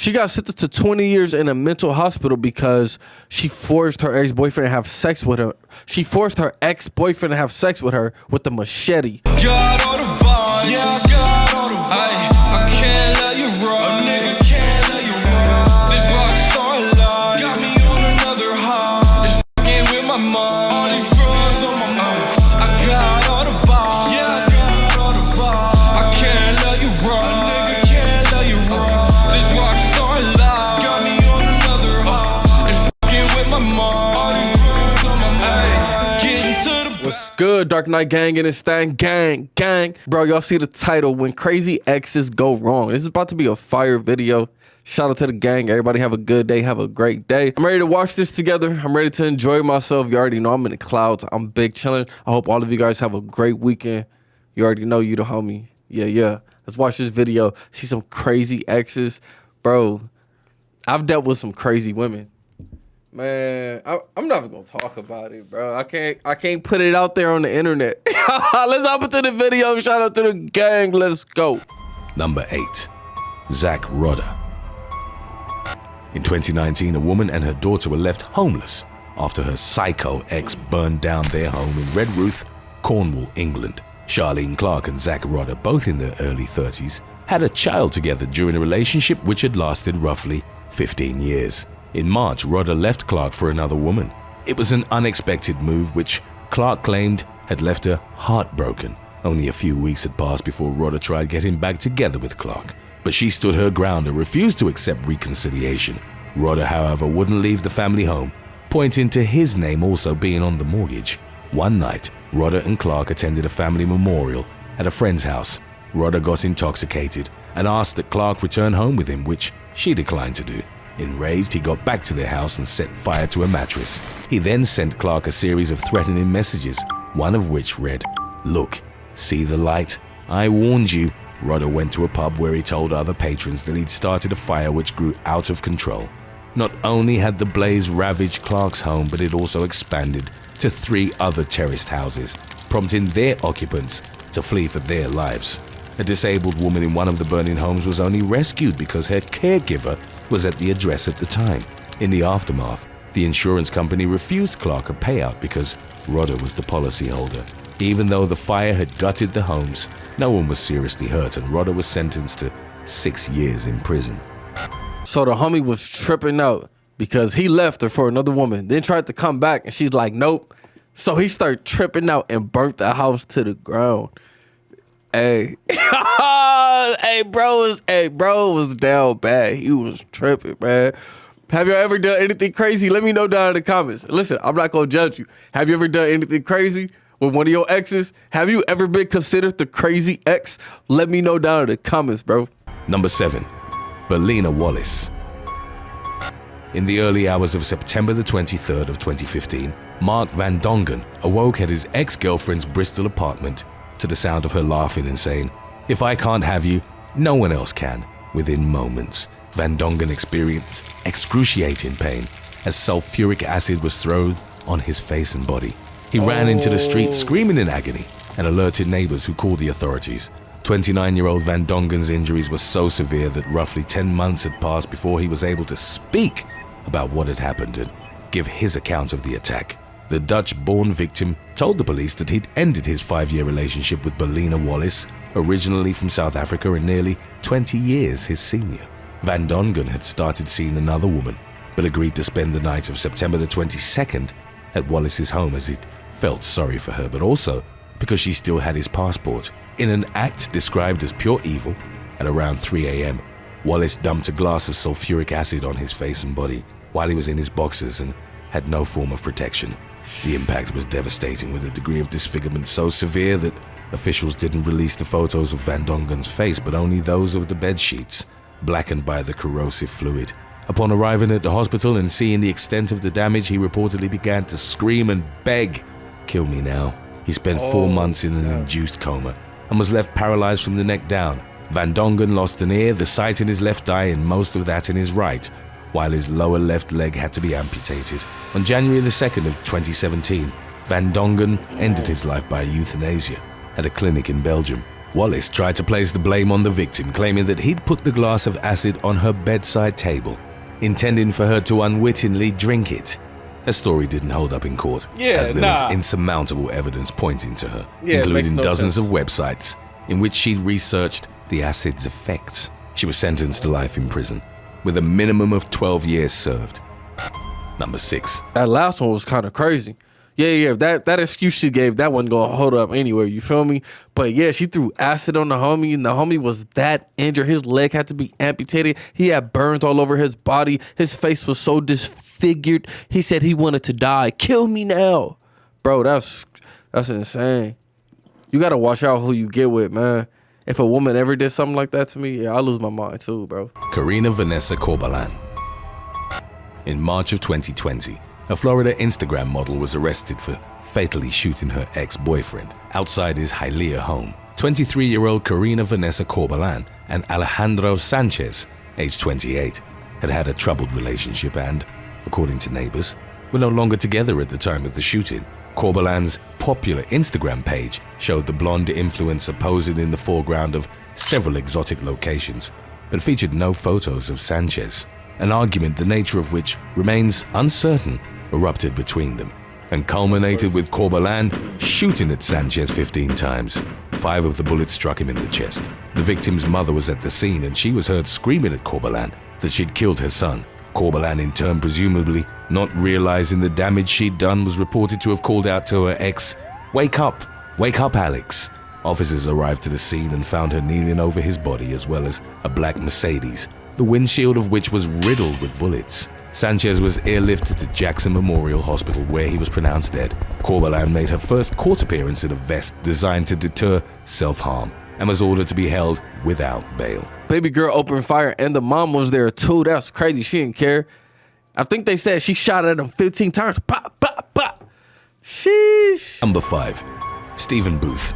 She got sentenced to 20 years in a mental hospital because she forced her ex-boyfriend to have sex with her. She forced her ex-boyfriend to have sex with her with a machete. Got all the vibes. Yeah, I got all the vibes. I can't let you run. A nigga can't let you run. This rock star life got me on another high. It's fucking with my mind. All these drugs on my mind. I got all the vibes. Yeah, I got all the vibes. I can't let you run. A nigga can't let you run. This rock star life got me on another high. It's fucking with my mind. All these drugs on my mind. Getting to the What's good, Dark Knight Gang and this thing? Gang. Bro, y'all see the title, When Crazy Exes Go Wrong. This is about to be a fire video. Shout out to the gang. Everybody have a good day. Have a great day. I'm ready to watch this together. I'm ready to enjoy myself. You already know I'm in the clouds. I'm big chilling. I hope all of you guys have a great weekend. You already know you the homie. Yeah. Let's watch this video. See some crazy exes. Bro, I've dealt with some crazy women. Man, I'm never gonna talk about it, bro. I can't put it out there on the internet. Let's hop into the video. Shout out to the gang. Let's go. Number 8. Zack Rodriguez. In 2019, a woman and her daughter were left homeless after her psycho ex burned down their home in Redruth, Cornwall, England. Charlene Clark and Zack Rodriguez, both in their early 30s, had a child together during a relationship which had lasted roughly 15 years. In March, Rodriguez left Clark for another woman. It was an unexpected move which Clark claimed had left her heartbroken. Only a few weeks had passed before Rodriguez tried getting back together with Clark, but she stood her ground and refused to accept reconciliation. Rodriguez, however, wouldn't leave the family home, pointing to his name also being on the mortgage. One night, Rodriguez and Clark attended a family memorial at a friend's house. Rodriguez got intoxicated and asked that Clark return home with him, which she declined to do. Enraged, he got back to their house and set fire to a mattress. He then sent Clark a series of threatening messages, one of which read, "Look, see the light? I warned you." Rodriguez went to a pub where he told other patrons that he'd started a fire which grew out of control. Not only had the blaze ravaged Clark's home, but it also expanded to 3 other terraced houses, prompting their occupants to flee for their lives. A disabled woman in one of the burning homes was only rescued because her caregiver was at the address at the time. In the aftermath, the insurance company refused Clark a payout because Rodriguez was the policyholder. Even though the fire had gutted the homes, no one was seriously hurt and Rodriguez was sentenced to 6 years in prison. So the homie was tripping out because he left her for another woman, then tried to come back and she's like, nope. So he started tripping out and burnt the house to the ground. Hey, bro was down bad. He was tripping, man. Have you ever done anything crazy? Let me know down in the comments. Listen, I'm not gonna judge you. Have you ever done anything crazy with one of your exes? Have you ever been considered the crazy ex? Let me know down in the comments, bro. Number 7. Belina Wallace. In the early hours of September the 23rd of 2015, Mark Van Dongen awoke at his ex-girlfriend's Bristol apartment to the sound of her laughing and saying, "If I can't have you, no one else can." Within moments, Van Dongen experienced excruciating pain as sulfuric acid was thrown on his face and body. He ran into the street screaming in agony and alerted neighbors who called the authorities. 29-year-old Van Dongen's injuries were so severe that roughly 10 months had passed before he was able to speak about what had happened and give his account of the attack. The Dutch-born victim told the police that he'd ended his 5-year relationship with Belina Wallace, originally from South Africa and nearly 20 years his senior. Van Dongen had started seeing another woman, but agreed to spend the night of September the 22nd at Wallace's home as he felt sorry for her, but also because she still had his passport. In an act described as pure evil, at around 3 a.m., Wallace dumped a glass of sulfuric acid on his face and body while he was in his boxers and had no form of protection. The impact was devastating, with a degree of disfigurement so severe that officials didn't release the photos of Van Dongen's face, but only those of the bed sheets, blackened by the corrosive fluid. Upon arriving at the hospital and seeing the extent of the damage, he reportedly began to scream and beg, "Kill me now." He spent 4 months in an induced coma and was left paralyzed from the neck down. Van Dongen lost an ear, the sight in his left eye, and most of that in his right, while his lower left leg had to be amputated. On January the 2nd of 2017, Van Dongen ended his life by euthanasia at a clinic in Belgium. Wallace tried to place the blame on the victim, claiming that he'd put the glass of acid on her bedside table, intending for her to unwittingly drink it. Her story didn't hold up in court, as there was insurmountable evidence pointing to her, including dozens of websites in which she'd researched the acid's effects. She was sentenced to life in prison, with a minimum of 12 years served. Number 6. That last one was kind of crazy. Yeah, that excuse she gave, that wasn't going to hold up anywhere, you feel me? But yeah, she threw acid on the homie, and the homie was that injured. His leg had to be amputated. He had burns all over his body. His face was so disfigured. He said he wanted to die. Kill me now. Bro, that's insane. You got to watch out who you get with, man. If a woman ever did something like that to me, yeah, I'll lose my mind too, bro. Karina Vanessa Kobalan. In March of 2020, a Florida Instagram model was arrested for fatally shooting her ex-boyfriend outside his Hialeah home. 23-year-old Karina Vanessa Kobalan and Alejandro Sanchez, age 28, had had a troubled relationship and, according to neighbors, were no longer together at the time of the shooting. Kobalan's popular Instagram page showed the blonde influencer posing in the foreground of several exotic locations, but featured no photos of Sanchez. An argument the nature of which remains uncertain erupted between them and culminated with Kobalan shooting at Sanchez 15 times. 5 of the bullets struck him in the chest. The victim's mother was at the scene and she was heard screaming at Kobalan that she'd killed her son. Kobalan, in turn, presumably not realizing the damage she'd done, was reported to have called out to her ex, wake up, Alex." Officers arrived to the scene and found her kneeling over his body, as well as a black Mercedes, the windshield of which was riddled with bullets. Sanchez was airlifted to Jackson Memorial Hospital, where he was pronounced dead. Kobalan made her first court appearance in a vest designed to deter self-harm and was ordered to be held without bail. Baby girl opened fire and the mom was there too. That's crazy. She didn't care. I think they said she shot at him 15 times. Pop, pop, pop. Sheesh. Number 5. Stephen Booth.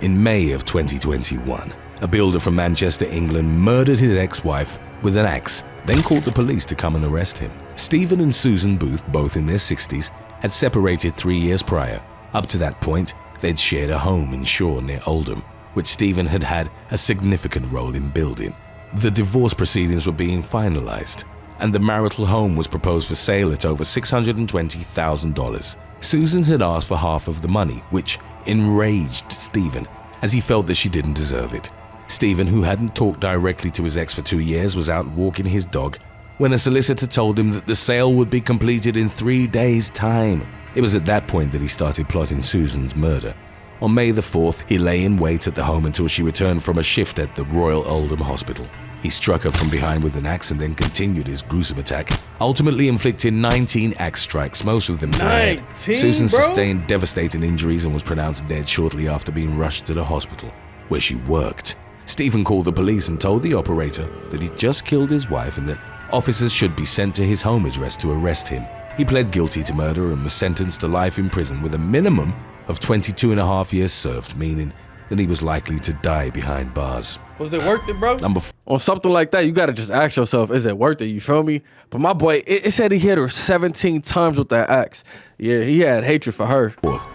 In May of 2021, a builder from Manchester, England murdered his ex-wife with an axe, then called the police to come and arrest him. Stephen and Susan Booth, both in their 60s, had separated 3 years prior. Up to that point, they'd shared a home in Shaw near Oldham, which Stephen had had a significant role in building. The divorce proceedings were being finalized, and the marital home was proposed for sale at over $620,000. Susan had asked for half of the money, which enraged Stephen, as he felt that she didn't deserve it. Stephen, who hadn't talked directly to his ex for 2 years, was out walking his dog when a solicitor told him that the sale would be completed in 3 days' time. It was at that point that he started plotting Susan's murder. On May the 4th, he lay in wait at the home until she returned from a shift at the Royal Oldham Hospital. He struck her from behind with an axe and then continued his gruesome attack, ultimately inflicting 19 axe strikes, most of them to her head. Susan sustained devastating injuries and was pronounced dead shortly after being rushed to the hospital, where she worked. Stephen called the police and told the operator that he'd just killed his wife and that officers should be sent to his home address to arrest him. He pled guilty to murder and was sentenced to life in prison with a minimum of 22.5 years served, meaning that he was likely to die behind bars. Was it worth it, bro? Number 4. On something like that, you got to just ask yourself, is it worth it? You feel me? But my boy, it said he hit her 17 times with that axe. Yeah, he had hatred for her.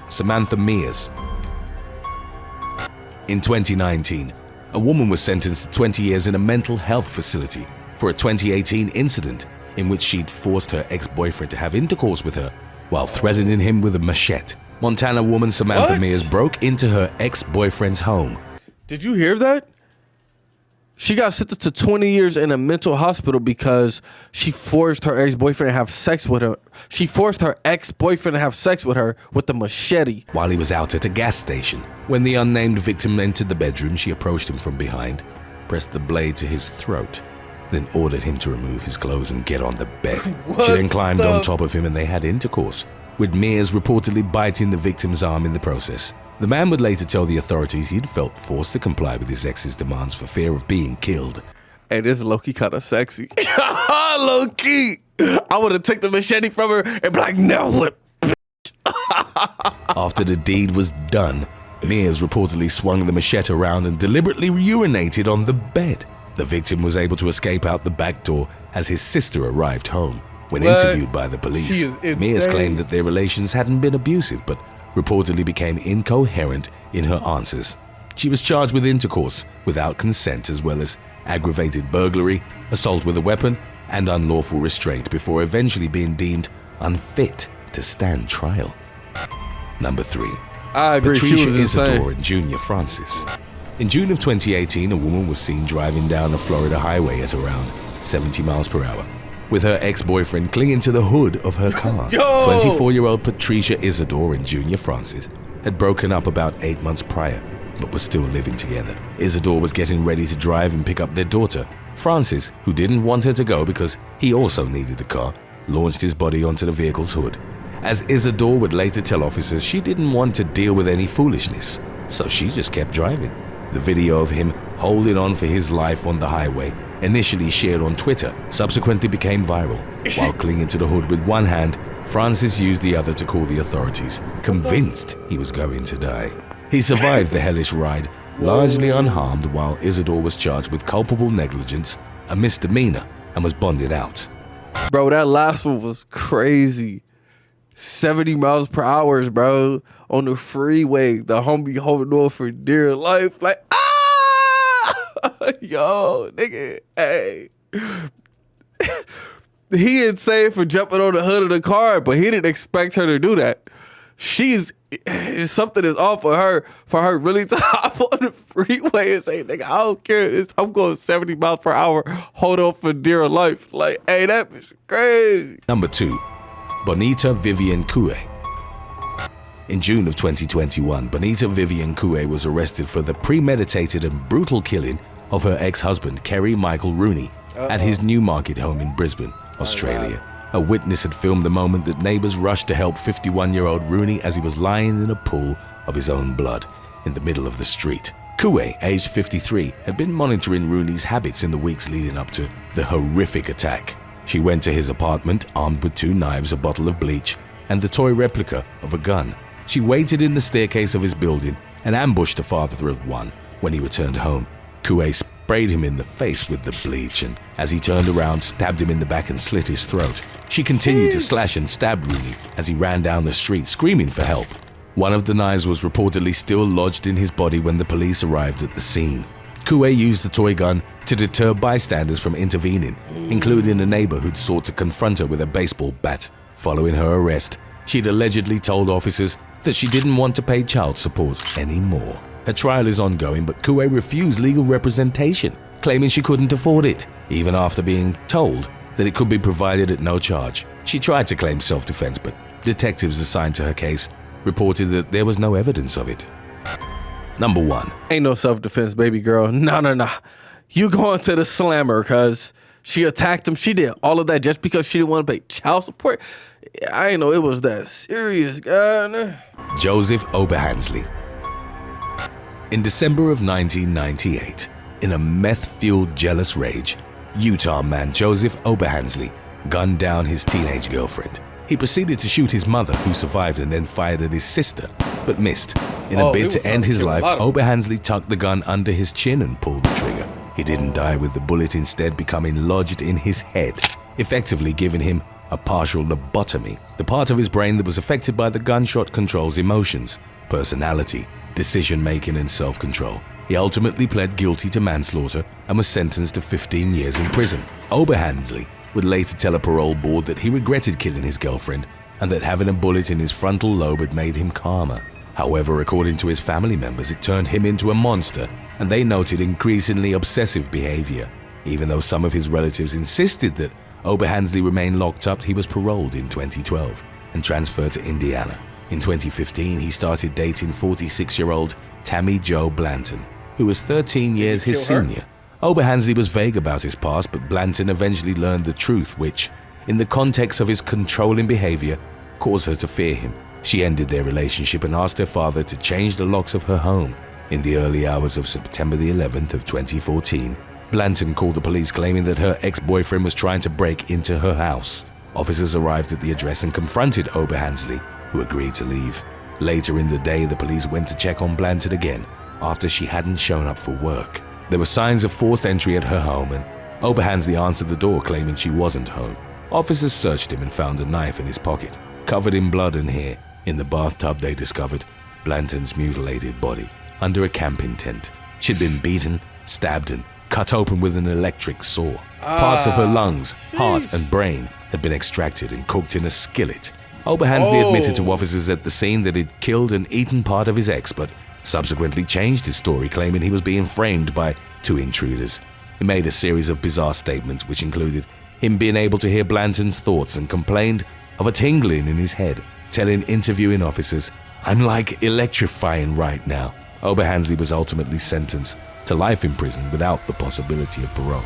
Samantha Mias. In 2019, a woman was sentenced to 20 years in a mental health facility for a 2018 incident in which she'd forced her ex-boyfriend to have intercourse with her while threatening him with a machete. Montana woman Samantha Mias broke into her ex-boyfriend's home. Did you hear that? She got sentenced to 20 years in a mental hospital because she forced her ex-boyfriend to have sex with her. She forced her ex-boyfriend to have sex with her with a machete. While he was out at a gas station. When the unnamed victim entered the bedroom, she approached him from behind, pressed the blade to his throat, then ordered him to remove his clothes and get on the bed. She then climbed on top of him and they had intercourse, with Mias reportedly biting the victim's arm in the process. The man would later tell the authorities he'd felt forced to comply with his ex's demands for fear of being killed. Hey, this low-key kind of sexy. Low-key. I would have taken the machete from her and be like, no, what, bitch? After the deed was done, Mias reportedly swung the machete around and deliberately urinated on the bed. The victim was able to escape out the back door as his sister arrived home. When interviewed by the police, Mias claimed that their relations hadn't been abusive, but reportedly became incoherent in her answers. She was charged with intercourse without consent, as well as aggravated burglary, assault with a weapon, and unlawful restraint, before eventually being deemed unfit to stand trial. Number 3. I agree. Patricia She was Isidore insane. and Junior Francis. In June of 2018, a woman was seen driving down a Florida highway at around 70 miles per hour, with her ex-boyfriend clinging to the hood of her car. 24-year-old Patricia Isidore and Junior Francis had broken up about 8 months prior, but were still living together. Isidore was getting ready to drive and pick up their daughter. Francis, who didn't want her to go because he also needed the car, launched his body onto the vehicle's hood. As Isidore would later tell officers, she didn't want to deal with any foolishness, so she just kept driving. The video of him holding on for his life on the highway, initially shared on Twitter, subsequently became viral. While clinging to the hood with one hand, Francis used the other to call the authorities, convinced he was going to die. He survived the hellish ride, largely unharmed, while Isidore was charged with culpable negligence, a misdemeanor, and was bonded out. Bro, that last one was crazy. 70 miles per hour, bro, on the freeway. The homie holding on for dear life. Like, yo, nigga, hey. He insane for jumping on the hood of the car, but he didn't expect her to do that. Something is off for her really to hop on the freeway and say, nigga, I don't care. I'm going 70 miles per hour. Hold on for dear life. Like, hey, that bitch crazy. Number 2. Bonita Vivian Cue. In June of 2021, Bonita Vivian Cue was arrested for the premeditated and brutal killing of her ex-husband, Kerry Michael Rooney, at his Newmarket home in Brisbane, Australia. A witness had filmed the moment that neighbors rushed to help 51-year-old Rooney as he was lying in a pool of his own blood in the middle of the street. Cue, aged 53, had been monitoring Rooney's habits in the weeks leading up to the horrific attack. She went to his apartment armed with 2 knives, a bottle of bleach, and the toy replica of a gun. She waited in the staircase of his building and ambushed the father of one when he returned home. Cue sprayed him in the face with the bleach and, as he turned around, stabbed him in the back and slit his throat. She continued to slash and stab Rooney as he ran down the street, screaming for help. One of the knives was reportedly still lodged in his body when the police arrived at the scene. Cue used the toy gun to deter bystanders from intervening, including a neighbor who'd sought to confront her with a baseball bat. Following her arrest, she'd allegedly told officers that she didn't want to pay child support anymore. Her trial is ongoing, but Cue refused legal representation, claiming she couldn't afford it, even after being told that it could be provided at no charge. She tried to claim self-defense, but detectives assigned to her case reported that there was no evidence of it. Number 1. Ain't no self-defense, baby girl. No. You going to the slammer because she attacked him. She did all of that just because she didn't want to pay child support. I ain't know it was that serious, God. Joseph Oberhansley. In December of 1998, in a meth-fueled jealous rage, Utah man Joseph Oberhansley gunned down his teenage girlfriend. He proceeded to shoot his mother, who survived, and then fired at his sister, but missed. In a bid to end his life, Oberhansley tucked the gun under his chin and pulled the trigger. He didn't die with the bullet instead becoming lodged in his head, effectively giving him a partial lobotomy, the part of his brain that was affected by the gunshot controls emotions, personality, decision-making, and self-control. He ultimately pled guilty to manslaughter and was sentenced to 15 years in prison. Oberhansley would later tell a parole board that he regretted killing his girlfriend and that having a bullet in his frontal lobe had made him calmer. However, according to his family members, it turned him into a monster, and they noted increasingly obsessive behavior. Even though some of his relatives insisted that Oberhansley remain locked up, he was paroled in 2012 and transferred to Indiana. In 2015, he started dating 46-year-old Tammy Jo Blanton, who was 13 years his senior. Oberhansley was vague about his past, but Blanton eventually learned the truth, which, in the context of his controlling behavior, caused her to fear him. She ended their relationship and asked her father to change the locks of her home. In the early hours of September the 11th of 2014, Blanton called the police claiming that her ex-boyfriend was trying to break into her house. Officers arrived at the address and confronted Oberhansley, who agreed to leave. Later in the day, the police went to check on Blanton again after she hadn't shown up for work. There were signs of forced entry at her home, and Oberhansley answered the door claiming she wasn't home. Officers searched him and found a knife in his pocket, covered in blood and hair. In the bathtub, they discovered Blanton's mutilated body under a camping tent. She'd been beaten, stabbed, and cut open with an electric saw. Parts of her lungs, heart, and brain had been extracted and cooked in a skillet. Oberhansley admitted to officers at the scene that he'd killed and eaten part of his ex, but subsequently changed his story, claiming he was being framed by two intruders. He made a series of bizarre statements, which included him being able to hear Blanton's thoughts and complained of a tingling in his head, telling interviewing officers, "I'm like electrifying right now." Oberhansley was ultimately sentenced to life in prison without the possibility of parole.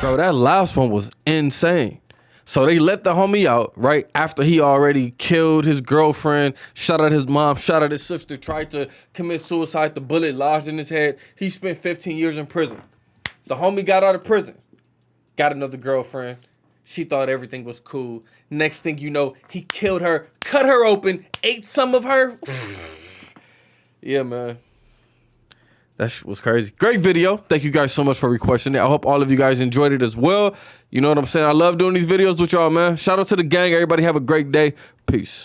Bro, that last one was insane. So they let the homie out right after he already killed his girlfriend, shot at his mom, shot at his sister, tried to commit suicide. The bullet lodged in his head. He spent 15 years in prison. The homie got out of prison, got another girlfriend. She thought everything was cool. Next thing you know, he killed her, cut her open, ate some of her. Yeah, man. That shit was crazy. Great video. Thank you guys so much for requesting it. I hope all of you guys enjoyed it as well. You know what I'm saying? I love doing these videos with y'all, man. Shout out to the gang. Everybody have a great day. Peace.